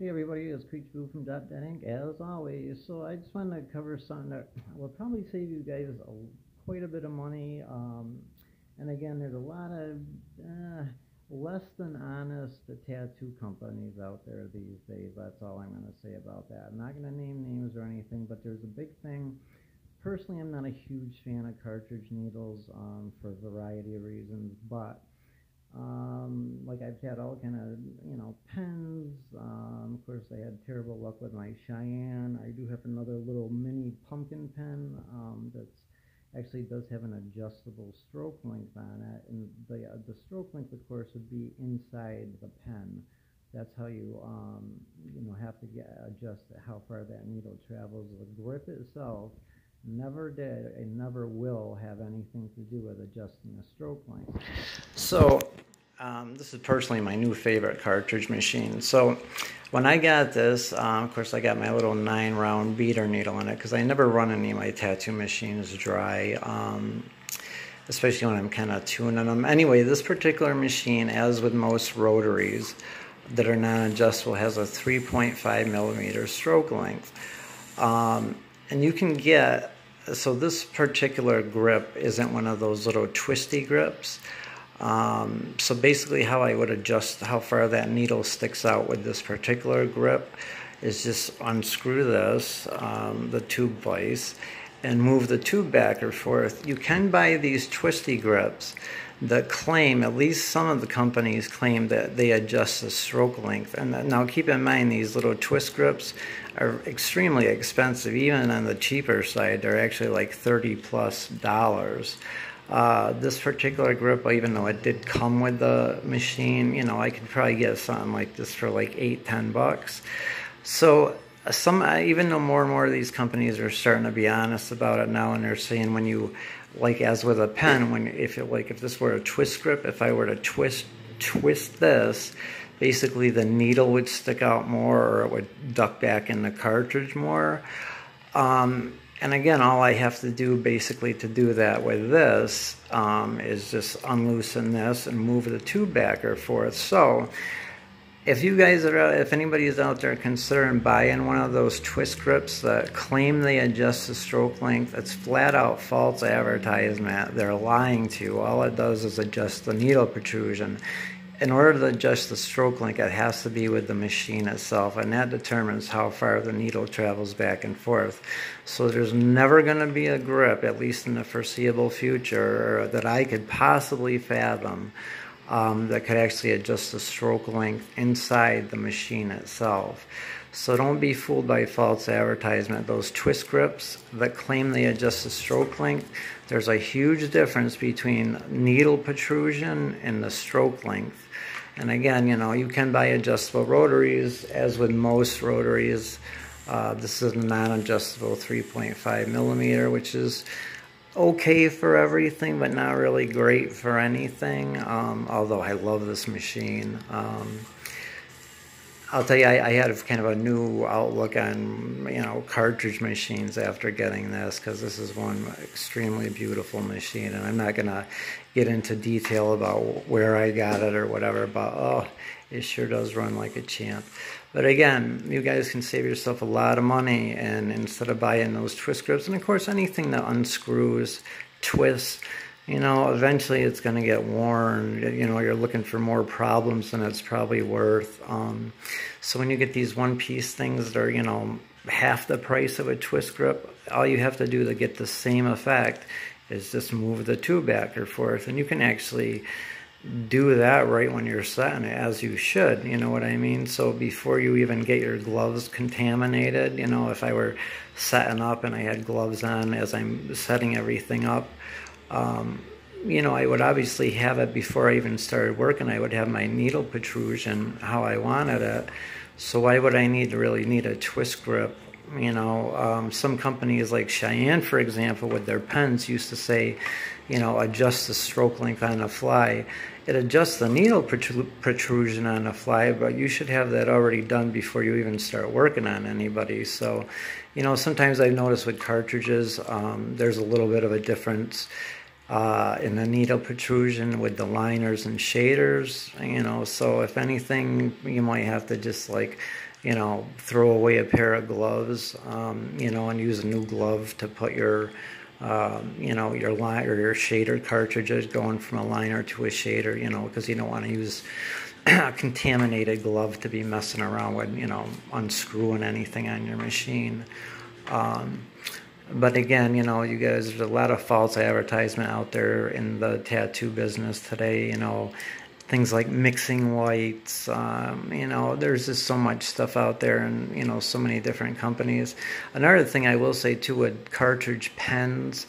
Hey everybody, it's Creech Boo from Dot Inc. as always. So I just wanted to cover something that will probably save you guys quite a bit of money. And again, there's a lot of less than honest tattoo companies out there these days. That's all I'm going to say about that. I'm not going to name names or anything, but there's a big thing. Personally, I'm not a huge fan of cartridge needles for a variety of reasons, but like I've had all kind of, pens. Of course, I had terrible luck with my Cheyenne. I do have another little mini pumpkin pen that's actually does have an adjustable stroke length on it, and the stroke length, of course, would be inside the pen. That's how you have to adjust how far that needle travels. The grip itself never did and never will have anything to do with adjusting the stroke length. So this is personally my new favorite cartridge machine. So when I got this, of course I got my little 9-round beater needle in it because I never run any of my tattoo machines dry, especially when I'm kind of tuning them. Anyway, this particular machine, as with most rotaries that are non-adjustable, has a 3.5 millimeter stroke length. And you can get, so this particular grip isn't one of those little twisty grips. So basically how I would adjust how far that needle sticks out with this particular grip is just unscrew this, the tube vise, and move the tube back or forth. You can buy these twisty grips that claim, at least some of the companies claim, that they adjust the stroke length. And now keep in mind, these little twist grips are extremely expensive. Even on the cheaper side, they're actually like $30+. This particular grip, even though it did come with the machine, I could probably get something like this for like $8-10. So even though more and more of these companies are starting to be honest about it now, and they're saying when you, like as with a pen, if this were a twist grip, if I were to twist this, basically the needle would stick out more, or it would duck back in the cartridge more. And again, all I have to do basically to do that with this is just unloosen this and move the tube back or forth. So if you guys if anybody is out there considering buying one of those twist grips that claim they adjust the stroke length, it's flat out false advertisement. They're lying to you. All it does is adjust the needle protrusion. In order to adjust the stroke length, it has to be with the machine itself, and that determines how far the needle travels back and forth. So there's never going to be a grip, at least in the foreseeable future, that I could possibly fathom that could actually adjust the stroke length inside the machine itself. So don't be fooled by false advertisement. Those twist grips that claim they adjust the stroke length, there's a huge difference between needle protrusion and the stroke length. And again, you can buy adjustable rotaries, as with most rotaries. This is a non-adjustable 3.5 millimeter, which is okay for everything, but not really great for anything, although I love this machine. I'll tell you, I had kind of a new outlook on, cartridge machines after getting this, because this is one extremely beautiful machine, and I'm not going to get into detail about where I got it or whatever, but oh, it sure does run like a champ. But again, you guys can save yourself a lot of money, and instead of buying those twist grips, and of course anything that unscrews, twists, eventually it's going to get worn. You're looking for more problems than it's probably worth. So when you get these one-piece things that are, half the price of a twist grip, all you have to do to get the same effect is just move the tube back or forth. And you can actually do that right when you're setting it, as you should, you know what I mean? So before you even get your gloves contaminated, if I were setting up and I had gloves on as I'm setting everything up, I would obviously have it before I even started working. I would have my needle protrusion how I wanted it. So why would I really need a twist grip? Some companies like Cheyenne, for example, with their pens used to say, adjust the stroke length on the fly. It adjusts the needle protrusion on the fly, but you should have that already done before you even start working on anybody. So, sometimes I've noticed with cartridges, there's a little bit of a difference in the needle protrusion with the liners and shaders, so if anything, you might have to just like, throw away a pair of gloves, and use a new glove to put your, your line or your shader cartridges going from a liner to a shader, because you don't want to use a contaminated glove to be messing around with, unscrewing anything on your machine. But again, you guys, there's a lot of false advertisement out there in the tattoo business today, things like mixing whites, there's just so much stuff out there, and, so many different companies. Another thing I will say too with cartridge pens,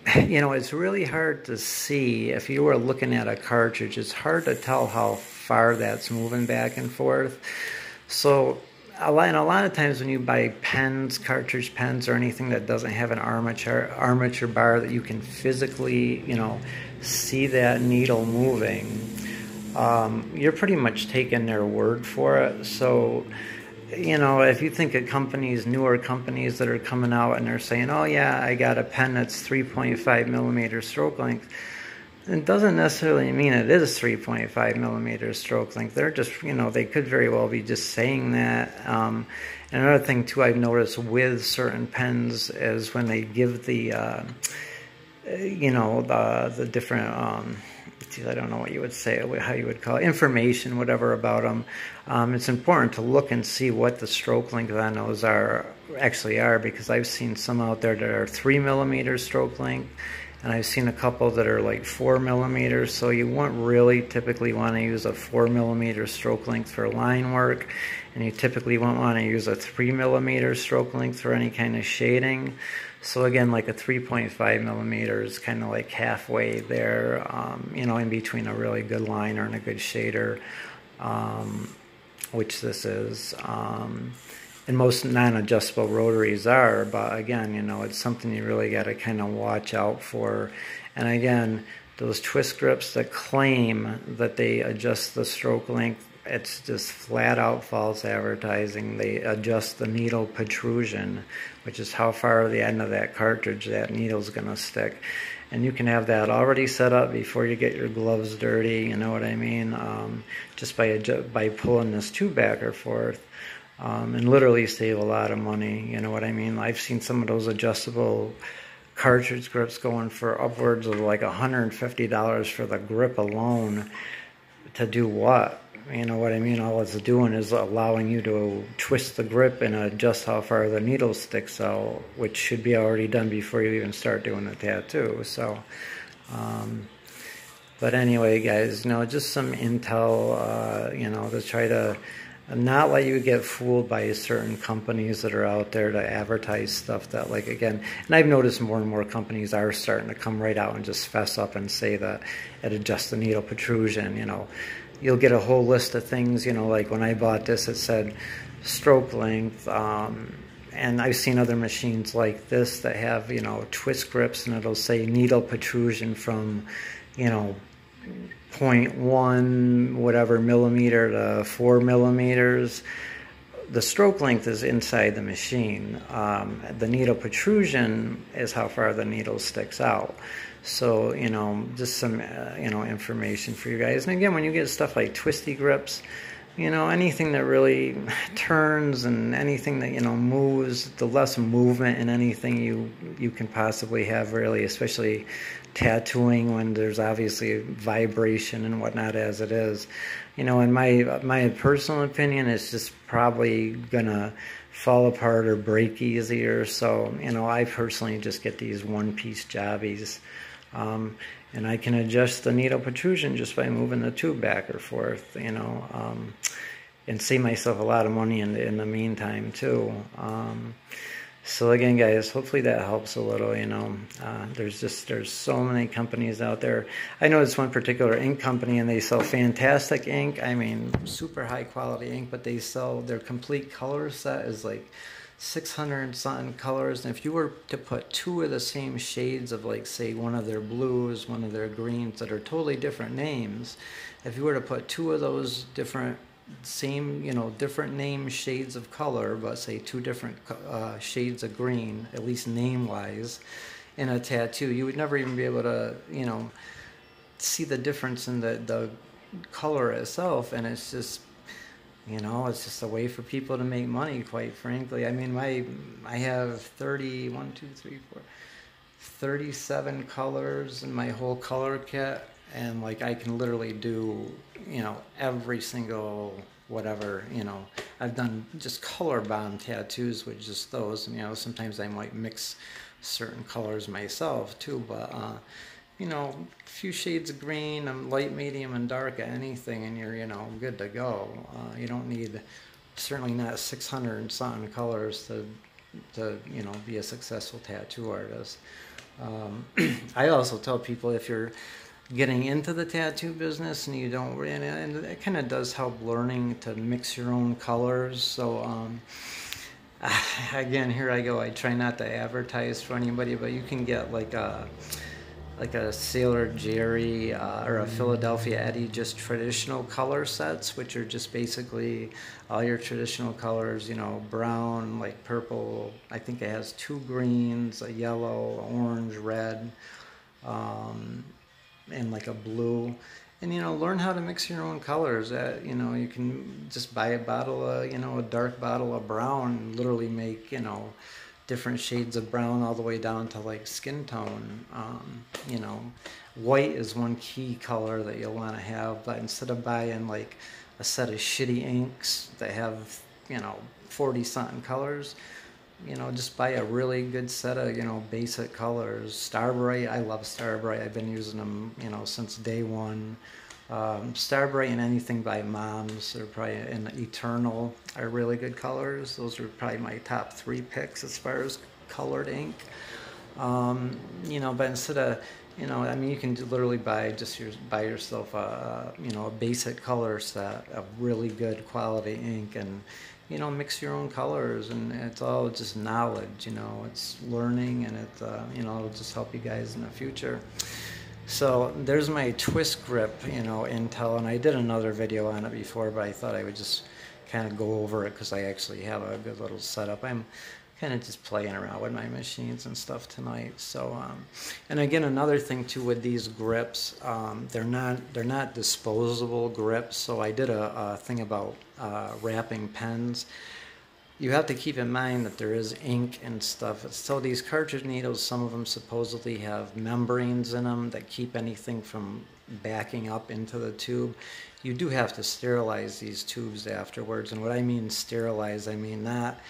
it's really hard to see, if you were looking at a cartridge, it's hard to tell how far that's moving back and forth. So, a lot of times when you buy pens, cartridge pens, or anything that doesn't have an armature bar that you can physically, see that needle moving, you're pretty much taking their word for it. So, if you think of newer companies that are coming out and they're saying, oh yeah, I got a pen that's 3.5 millimeter stroke length, it doesn't necessarily mean it is 3.5 millimeter stroke length. They're just, they could very well be just saying that. And another thing too I've noticed with certain pens is when they give the, the different, I don't know what you would say, how you would call it, information, whatever about them. It's important to look and see what the stroke length on those actually are, because I've seen some out there that are 3 millimeter stroke length, and I've seen a couple that are like 4 millimeters, so you won't really typically want to use a 4 millimeter stroke length for line work, and you typically won't want to use a 3 millimeter stroke length for any kind of shading. So again, like a 3.5 millimeter is kind of like halfway there, in between a really good liner and a good shader, which this is. And most non-adjustable rotaries are, but again, it's something you really got to kind of watch out for. And again, those twist grips that claim that they adjust the stroke length, it's just flat out false advertising. They adjust the needle protrusion, which is how far the end of that cartridge that needle's going to stick. And you can have that already set up before you get your gloves dirty, you know what I mean, just by pulling this tube back or forth. And literally save a lot of money, you know what I mean? I've seen some of those adjustable cartridge grips going for upwards of like $150 for the grip alone. To do what? You know what I mean? All it's doing is allowing you to twist the grip and adjust how far the needle sticks out, which should be already done before you even start doing the tattoo. So, but anyway, guys, just some intel, to try to not let you get fooled by certain companies that are out there to advertise stuff that, like, again, and I've noticed more and more companies are starting to come right out and just fess up and say that it adjusts the needle protrusion. You'll get a whole list of things, like when I bought this, it said stroke length, and I've seen other machines like this that have, twist grips, and it'll say needle protrusion from, 0.1 whatever millimeter to 4 millimeters. The stroke length is inside the machine. The needle protrusion is how far the needle sticks out. So, just some, information for you guys. And again, when you get stuff like twisty grips, anything that really turns and anything that, moves, the less movement in anything you can possibly have, really, especially tattooing when there's obviously vibration and whatnot as it is. In my personal opinion, it's just probably gonna fall apart or break easier. So, I personally just get these one-piece jobbies. And I can adjust the needle protrusion just by moving the tube back or forth, and save myself a lot of money in the meantime too. So again, guys, hopefully that helps a little. There's so many companies out there. I know it's one particular ink company, and they sell fantastic ink. I mean, super high quality ink, but they sell their complete color set is like 600 something colors, and if you were to put two of the same shades of, like, say, one of their blues, one of their greens that are totally different names, if you were to put two of those different different name shades of color, but say two different shades of green, at least name wise, in a tattoo. You would never even be able to, you know, see the difference in the color itself, and it's just, you know, it's just a way for people to make money, quite frankly. I mean, I have 37 colors in my whole color kit, and like I can literally do, you know, every single whatever, you know. I've done just color bomb tattoos with just those, and you know, sometimes I might mix certain colors myself too, but you know, a few shades of green, light, medium, and dark, anything, and you're, you know, good to go. You don't need, certainly not 600 and something colors to, you know, be a successful tattoo artist. I also tell people, if you're getting into the tattoo business and you don't, and it kind of does help learning to mix your own colors. So again, here I go. I try not to advertise for anybody, but you can get like a Sailor Jerry or a Philadelphia Eddie, just traditional color sets, which are just basically all your traditional colors, you know, brown, like purple. I think it has 2 greens, a yellow, orange, red, and like a blue. And, you know, learn how to mix your own colors. You know, you can just buy a bottle of, you know, a dark bottle of brown, and literally make, you know, different shades of brown all the way down to like skin tone. You know, white is one key color that you'll want to have, but instead of buying like a set of shitty inks that have, you know, 40 something colors, you know, just buy a really good set of, you know, basic colors. Starbright, I love Starbright. I've been using them, you know, since day one. Starbright and anything by Moms, or probably, and Eternal are really good colors. Those are probably my top 3 picks as far as colored ink. You know, but instead of, you know, I mean, you can literally buy buy yourself a, you know, a basic color set of really good quality ink, and, you know, mix your own colors, and it's all just knowledge, you know, it's learning, and it, you know, it'll just help you guys in the future. So there's my twist grip, you know, Intel, and I did another video on it before, but I thought I would just kind of go over it because I actually have a good little setup. I'm kind of just playing around with my machines and stuff tonight. So, and again, another thing too with these grips, they're not disposable grips. So I did a thing about wrapping pens. You have to keep in mind that there is ink and stuff. So these cartridge needles, some of them supposedly have membranes in them that keep anything from backing up into the tube. You do have to sterilize these tubes afterwards. And what I mean sterilize, I mean not,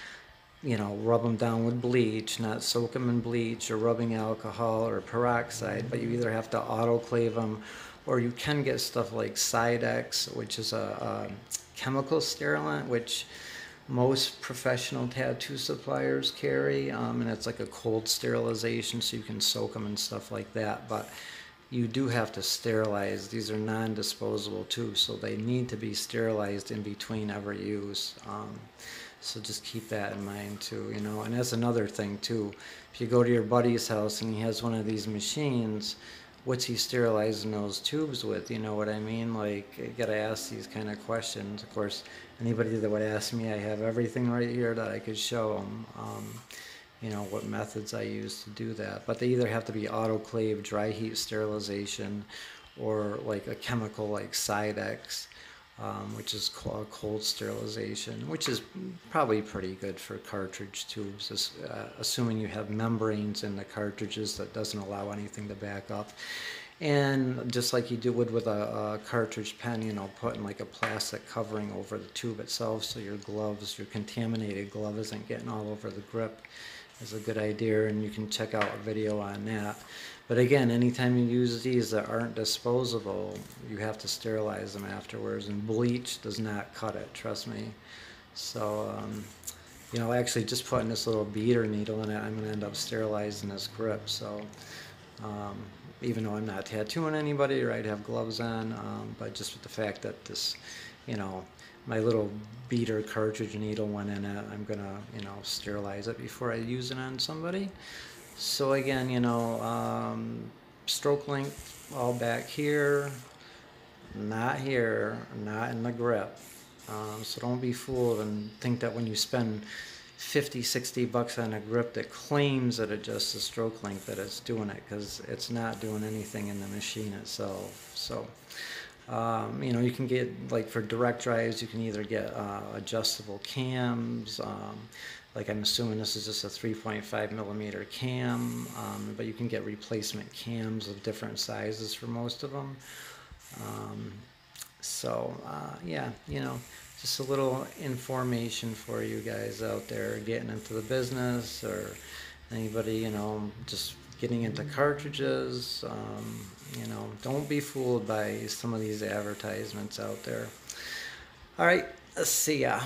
you know, rub them down with bleach, not soak them in bleach or rubbing alcohol or peroxide, but you either have to autoclave them, or you can get stuff like Sidex, which is a chemical sterilant, which most professional tattoo suppliers carry, and it's like a cold sterilization, so you can soak them and stuff like that. But you do have to sterilize. These are non-disposable tubes, so they need to be sterilized in between every use. So just keep that in mind too, you know. And that's another thing too. If you go to your buddy's house and he has one of these machines, what's he sterilizing those tubes with? You know what I mean? Like, you gotta ask these kind of questions. Of course, anybody that would ask me, I have everything right here that I could show them, you know, what methods I use to do that. But they either have to be autoclave, dry heat sterilization, or like a chemical like Sidex, which is called cold sterilization, which is probably pretty good for cartridge tubes, assuming you have membranes in the cartridges that doesn't allow anything to back up. And just like you do with a cartridge pen, you know, putting like a plastic covering over the tube itself, so your gloves, your contaminated glove isn't getting all over the grip, is a good idea, and you can check out a video on that. But again, anytime you use these that aren't disposable, you have to sterilize them afterwards, and bleach does not cut it, trust me. So, you know, actually just putting this little beater needle in it, I'm gonna end up sterilizing this grip. So, even though I'm not tattooing anybody or I'd have gloves on, but just with the fact that this, you know, my little beater cartridge needle went in it, I'm gonna, you know, sterilize it before I use it on somebody. So again, you know, stroke length all back here, not here, not in the grip. So don't be fooled and think that when you spend $50-$60 on a grip that claims that it adjusts the stroke length, that it's doing it, because it's not doing anything in the machine itself. So you know, you can get, like for direct drives, you can either get adjustable cams, like I'm assuming this is just a 3.5 millimeter cam, but you can get replacement cams of different sizes for most of them. Yeah, you know, just a little information for you guys out there getting into the business, or anybody, you know, just getting into cartridges. You know, don't be fooled by some of these advertisements out there. All right, see ya.